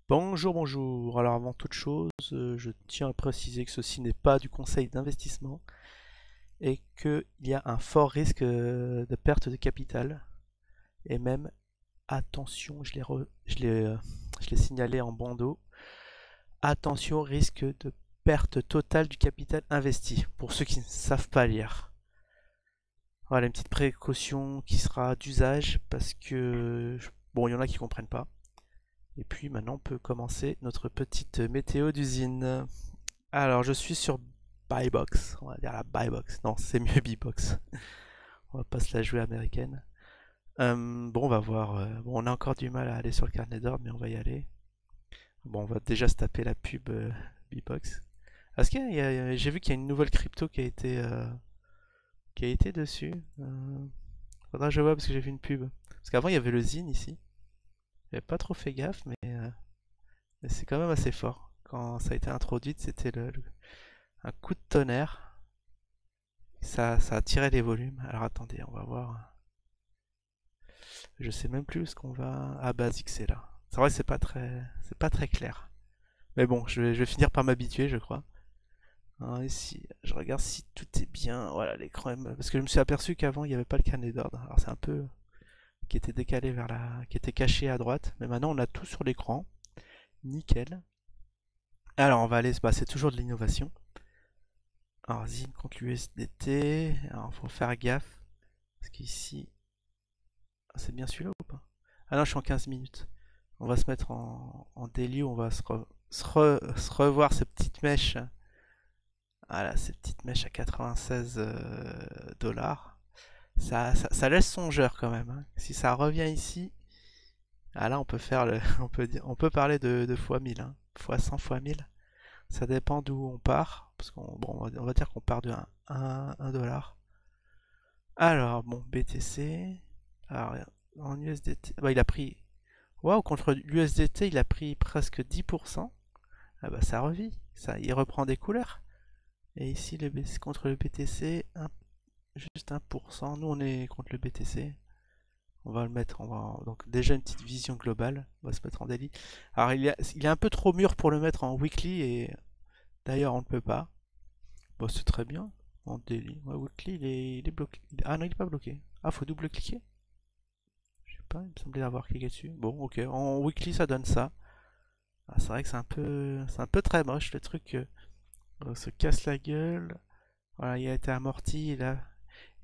Bonjour, bonjour. Alors avant toute chose, je tiens à préciser que ceci n'est pas du conseil d'investissement et qu'il y a un fort risque de perte de capital. Et même, attention, je l'ai signalé en bandeau, attention, risque de perte totale du capital investi, pour ceux qui ne savent pas lire. Voilà, une petite précaution qui sera d'usage parce que, bon, il y en a qui comprennent pas. Et puis maintenant, on peut commencer notre petite météo d'usine. Alors, je suis sur Buybox. On va dire la Buybox. Non, c'est mieux Bbox. On va pas se la jouer américaine. Bon, on va voir. Bon, on a encore du mal à aller sur le carnet d'ordre, mais on va y aller. Bon, on va déjà se taper la pub Bbox. Est-ce j'ai vu qu'il y a une nouvelle crypto qui a été dessus. Faudra que je vois parce que j'ai vu une pub. Parce qu'avant, il y avait le Zine ici. J'avais pas trop fait gaffe, mais c'est quand même assez fort. Quand ça a été introduit, c'était un coup de tonnerre. Ça a tiré les volumes. Alors attendez, on va voir. Je sais même plus où est-ce qu'on va. Ah, basique, c'est là. C'est vrai que c'est pas très clair. Mais bon, je vais finir par m'habituer, je crois. Hein, ici, je regarde si tout est bien. Voilà, l'écran parce que je me suis aperçu qu'avant, il n'y avait pas le carnet d'ordre. Alors c'est un peu qui était décalé qui était caché à droite. Mais maintenant, on a tout sur l'écran. Nickel. Alors, on va aller. Bah, c'est toujours de l'innovation. Alors, Zine contre l'USDT. Alors, faut faire gaffe. Parce qu'ici, c'est bien celui-là ou pas? Ah non, je suis en 15 minutes. On va se mettre en daily, on va se revoir ces petites mèches. Voilà, ces petites mèches à 96 dollars. Ça laisse songeur quand même, hein. Si ça revient ici, ah là on peut faire on peut parler de fois 1000, hein. Fois 100, fois 1000. Ça dépend d'où on part. Parce on va dire qu'on part de 1 dollar. Alors, bon, BTC. Alors, en USDT. Bah, il a pris. Waouh, contre l'USDT, il a pris presque 10%. Ah bah ça revit, il reprend des couleurs. Et ici, contre le BTC, juste 1%. Nous, on est contre le BTC. On va le mettre, donc déjà une petite vision globale. On va se mettre en daily. Alors, il est un peu trop mûr pour le mettre en weekly, et d'ailleurs, on ne peut pas. Bon, c'est très bien. En daily. Ouais, weekly, il est bloqué. Ah non, il n'est pas bloqué. Ah, faut double-cliquer. Je sais pas, il me semblait avoir cliqué dessus. Bon, ok. En weekly, ça donne ça. Ah, c'est vrai que c'est un peu très moche le truc. On se casse la gueule. Voilà, il a été amorti là.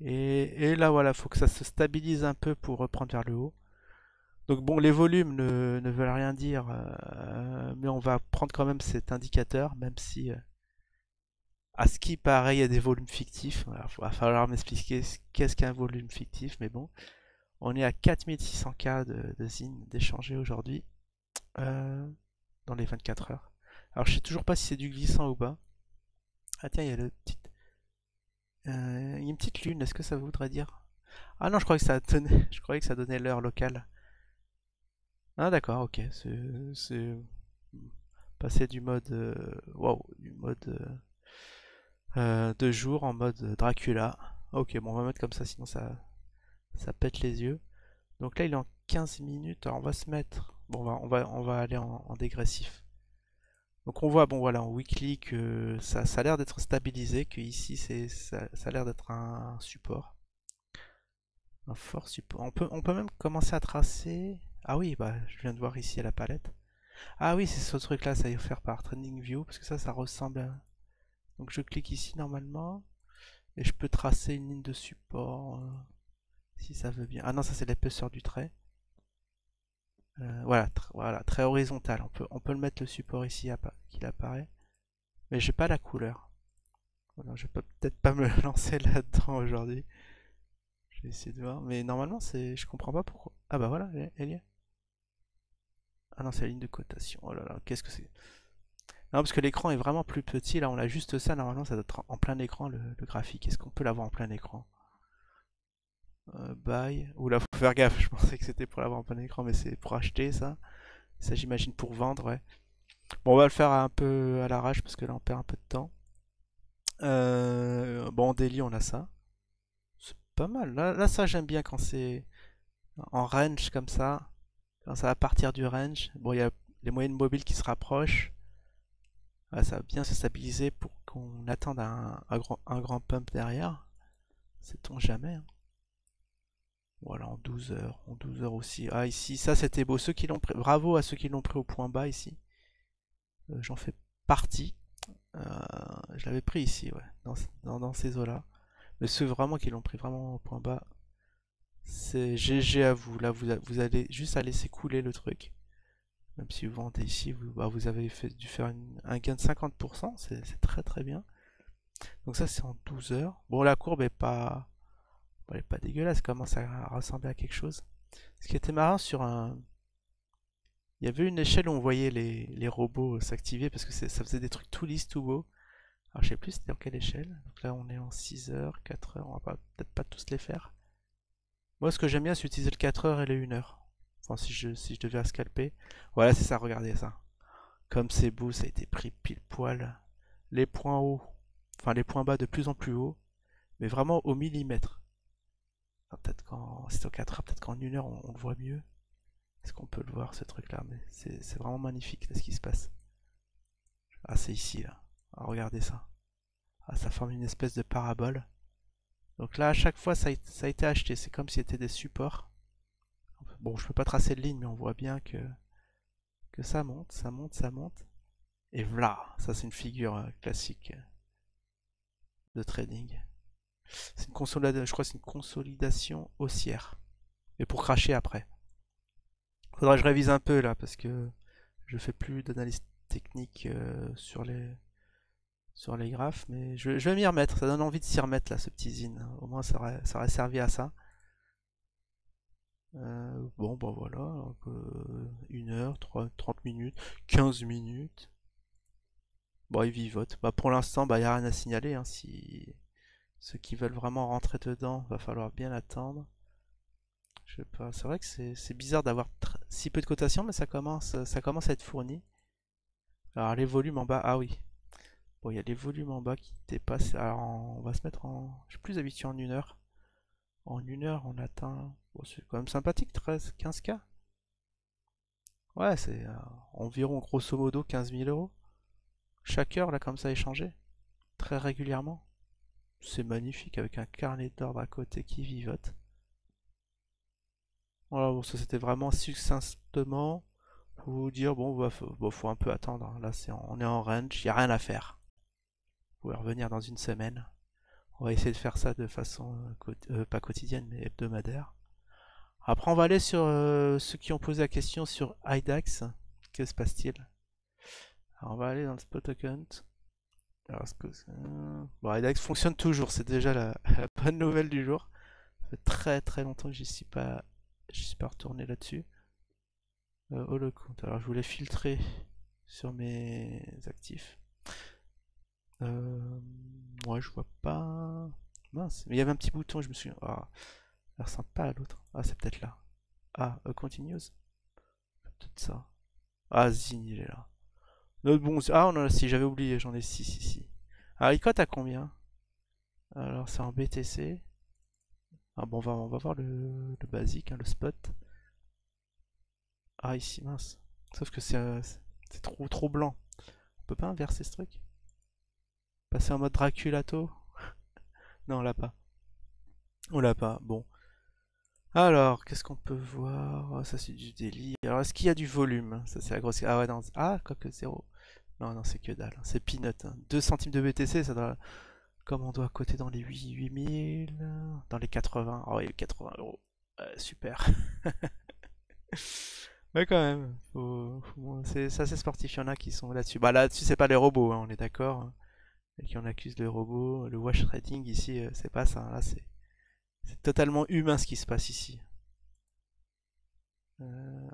Et là, voilà, faut que ça se stabilise un peu pour reprendre vers le haut. Donc bon, les volumes ne veulent rien dire, mais on va prendre quand même cet indicateur, même si à ce qui paraît, il y a des volumes fictifs. Il va falloir m'expliquer qu'est-ce qu'un volume fictif, mais bon. On est à 4600K de zine d'échanger aujourd'hui, euh, dans les 24 heures. Alors je sais toujours pas si c'est du glissant ou pas. Ah tiens, il y a le petit. Il y a une petite lune, est-ce que ça voudrait dire? Ah non, je croyais que ça donnait, je croyais que ça donnait l'heure locale. Ah d'accord, ok. C'est passer du mode, wow, du mode de jour en mode Dracula. Ok, bon, on va mettre comme ça, sinon ça pète les yeux. Donc là, il est en 15 minutes. Alors on va se mettre, bon, on va aller en dégressif. Donc on voit, bon voilà, en weekly que ça a l'air d'être stabilisé, que ici ça a l'air d'être un support. Un fort support. On peut même commencer à tracer. Ah oui, bah je viens de voir ici à la palette. Ah oui, c'est ce truc là, ça est offert par TradingView, parce que ça ressemble à. Donc je clique ici normalement, et je peux tracer une ligne de support, si ça veut bien. Ah non, ça c'est l'épaisseur du trait. Voilà, trait horizontal. On peut le mettre le support ici qu'il apparaît, mais j'ai pas la couleur. Voilà, je peux peut-être pas me lancer là-dedans aujourd'hui. Je vais essayer de voir, mais normalement je comprends pas pourquoi. Ah bah voilà, elle y est. Ah non, c'est la ligne de cotation. Oh là là, qu'est-ce que c'est? Non, parce que l'écran est vraiment plus petit. Là, on a juste ça. Normalement, ça doit être en plein écran, le graphique. Est-ce qu'on peut l'avoir en plein écran? Buy. Oula, faut faire gaffe. Je pensais que c'était pour l'avoir en plein écran, mais c'est pour acheter ça. Ça, j'imagine, pour vendre, ouais. Bon, on va le faire un peu à l'arrache parce que là, on perd un peu de temps. Bon, en daily, on a ça. C'est pas mal. Là, ça, j'aime bien quand c'est en range comme ça. Quand ça va partir du range. Bon, les moyennes mobiles qui se rapprochent. Ah, ça va bien se stabiliser pour qu'on attende un grand pump derrière. Sait-on jamais, hein. Voilà, en 12 heures aussi. Ah, ici, ça c'était beau. Ceux qui l'ont pris, bravo à ceux qui l'ont pris au point bas ici. J'en fais partie. Euh, je l'avais pris ici, ouais, dans ces eaux-là. Mais ceux vraiment qui l'ont pris vraiment au point bas, c'est GG à vous. Là, vous allez juste à laisser couler le truc. Même si vous vendez ici, vous avez dû faire un gain de 50%, c'est très très bien. Donc ça c'est en 12 heures. Bon, la courbe est pas, elle est pas dégueulasse, elle commence à ressembler à quelque chose. Ce qui était marrant sur un... Il y avait une échelle où on voyait les robots s'activer parce que ça faisait des trucs tout lisses, tout beaux. Alors je sais plus c'était dans quelle échelle. Donc là on est en 6 heures, 4 heures, on va peut-être pas tous les faire. Moi ce que j'aime bien c'est utiliser le 4 heures et le 1 heure. Enfin si je devais scalper. Voilà c'est ça, regardez ça. Comme c'est beau, ça a été pris pile poil. Les points hauts, enfin les points bas de plus en plus haut, mais vraiment au millimètre. Enfin, peut-être qu'en c'est au 4 heures, peut-être qu'en 1 heure on le voit mieux. Est-ce qu'on peut le voir ce truc-là? Mais c'est vraiment magnifique là, ce qui se passe. Ah c'est ici là. Ah, regardez ça. Ah, ça forme une espèce de parabole. Donc là à chaque fois ça a été acheté. C'est comme si c'était des supports. Bon je peux pas tracer de ligne mais on voit bien que ça monte, ça monte, ça monte. Et voilà, ça c'est une figure classique de trading. C'est une consolidation, je crois que c'est une consolidation haussière. Et pour cracher après. Faudrait que je révise un peu là parce que je fais plus d'analyse technique sur les graphes, mais je vais m'y remettre. Ça donne envie de s'y remettre là, ce petit zine. Au moins ça aurait servi à ça. Bon, bah voilà. Donc, 1 heure, 30 minutes, 15 minutes. Bon, il vivote. Bah, pour l'instant, bah, il n'y a rien à signaler, hein. Si ceux qui veulent vraiment rentrer dedans, va falloir bien attendre. Je sais pas, c'est vrai que c'est bizarre d'avoir si peu de cotation, mais ça commence à être fourni. Alors les volumes en bas, ah oui. Bon, il y a les volumes en bas qui dépassent. Alors on va se mettre en... Je suis plus habitué en 1 heure. En 1 heure, on atteint... Bon, c'est quand même sympathique, 13, 15K. Ouais, c'est environ, grosso modo, 15 000 euros. Chaque heure, là, comme ça, échangé. Très régulièrement. C'est magnifique, avec un carnet d'ordre à côté qui vivote. Voilà, bon, ça c'était vraiment succinctement pour vous dire, bon, faut un peu attendre, hein. Là, on est en range, il n'y a rien à faire. Vous pouvez revenir dans une semaine. On va essayer de faire ça de façon pas quotidienne, mais hebdomadaire. Après, on va aller sur ceux qui ont posé la question sur IDAX. Que se passe-t-il? Alors, on va aller dans le spot account. Alors, bon, IDAX fonctionne toujours, c'est déjà la bonne nouvelle du jour. Ça fait très très longtemps que j'y suis pas retourné là-dessus. Oh le compte. Alors, je voulais filtrer sur mes actifs. Moi, je vois pas. Mince, mais il y avait un petit bouton, je me souviens. Ah, ça ressemble pas à l'autre. Ah, c'est peut-être là. Ah, continuous. C'est peut-être ça. Ah, Zine, il est là. Bon, ah, on en a 6, j'avais oublié, j'en ai 6 ici. Ah, il cote à combien? Alors, c'est en BTC. Ah, bon, on va voir le basique, hein, le spot. Ah, ici, mince. Sauf que c'est trop blanc. On peut pas inverser ce truc? Passer en mode Draculato? Non, on l'a pas. On l'a pas, bon. Alors, qu'est-ce qu'on peut voir? Ah, ça, c'est du délit. Alors, est-ce qu'il y a du volume? Ça, c'est la grosse... Ah ouais, non. Ah, quoique zéro. Non, non, c'est que dalle. C'est peanut, hein. 2 centimes de BTC, ça doit... Comme on doit coter dans les 8000, dans les 80. Oh, oui, 80 euros. Super. Ouais, quand même. C'est assez sportif. Il y en a qui sont là-dessus. Bah, là-dessus, c'est pas les robots, hein, on est d'accord, hein. Et qui on accuse de robots. Le wash trading ici, c'est pas ça, hein. Là, c'est totalement humain ce qui se passe ici.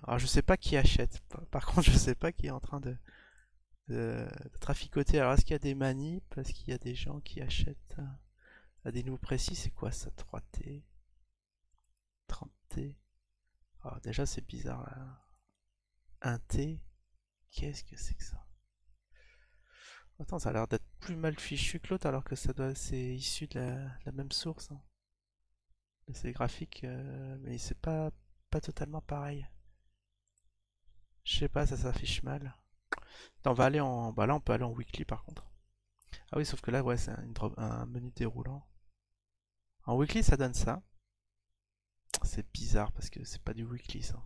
Alors je sais pas qui achète. Par contre, je sais pas qui est en train de traficoter. Alors est-ce qu'il y a des manips? Est-ce qu'il y a des gens qui achètent à des niveaux précis? C'est quoi ça? 3T, 30T. Alors déjà c'est bizarre là. 1T. Qu'est-ce que c'est que ça? Attends, ça a l'air d'être plus mal fichu que l'autre alors que c'est issu de la même source, hein. C'est graphique, mais c'est pas totalement pareil. Je sais pas, ça s'affiche mal. Attends, on va aller en... Bah là, on peut aller en weekly par contre. Ah oui, sauf que là, ouais, c'est un menu déroulant. En weekly, ça donne ça. C'est bizarre parce que c'est pas du weekly, ça.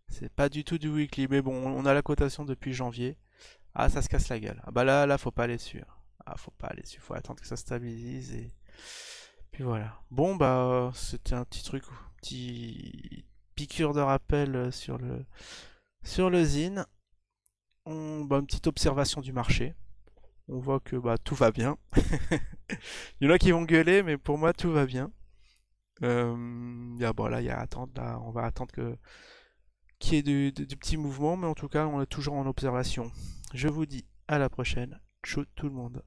C'est pas du tout du weekly, mais bon, on a la cotation depuis janvier. Ah, ça se casse la gueule. Ah bah là, faut pas aller dessus. Ah, faut pas aller dessus, faut attendre que ça stabilise et puis voilà. Bon, bah, c'était un petit truc, petit piqûre de rappel sur le zine. Bah, une petite observation du marché. On voit que bah, tout va bien. Il y en a qui vont gueuler, mais pour moi, tout va bien. Bon, là, il y a à attendre, là, on va attendre qu'il y ait du petit mouvement, mais en tout cas, on est toujours en observation. Je vous dis à la prochaine. Ciao tout le monde.